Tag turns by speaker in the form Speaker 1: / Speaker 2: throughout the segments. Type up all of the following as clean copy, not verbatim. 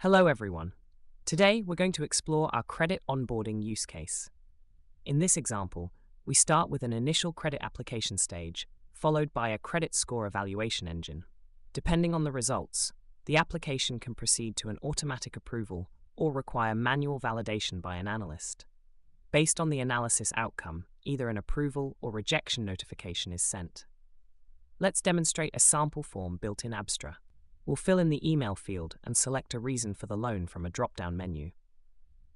Speaker 1: Hello everyone. Today we're going to explore our credit onboarding use case. In this example, we start with an initial credit application stage, followed by a credit score evaluation engine. Depending on the results, the application can proceed to an automatic approval or require manual validation by an analyst. Based on the analysis outcome, either an approval or rejection notification is sent. Let's demonstrate a sample form built in Abstra. We'll fill in the email field and select a reason for the loan from a drop-down menu.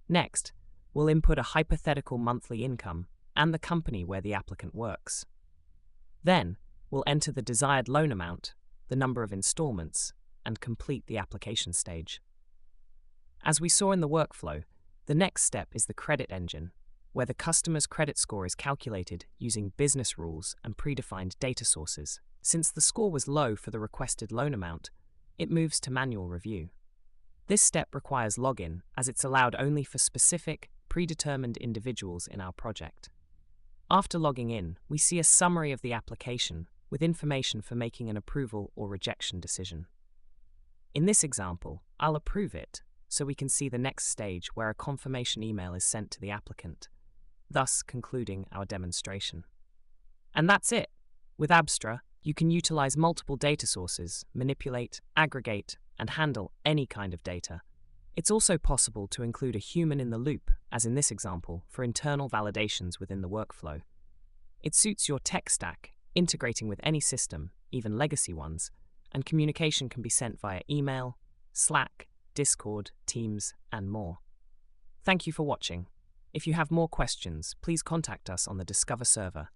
Speaker 1: Next, we'll input a hypothetical monthly income and the company where the applicant works. Then, we'll enter the desired loan amount, the number of installments, and complete the application stage. As we saw in the workflow, the next step is the credit engine, where the customer's credit score is calculated using business rules and predefined data sources. Since the score was low for the requested loan amount, it moves to manual review. This step requires login, as it's allowed only for specific, predetermined individuals in our project. After logging in, we see a summary of the application with information for making an approval or rejection decision. In this example, I'll approve it, so we can see the next stage where a confirmation email is sent to the applicant, thus concluding our demonstration. And that's it. With Abstra, you can utilize multiple data sources, manipulate, aggregate, and handle any kind of data. It's also possible to include a human in the loop, as in this example, for internal validations within the workflow. It suits your tech stack, integrating with any system, even legacy ones, and communication can be sent via email, Slack, Discord, Teams, and more. Thank you for watching. If you have more questions, please contact us on the Discover server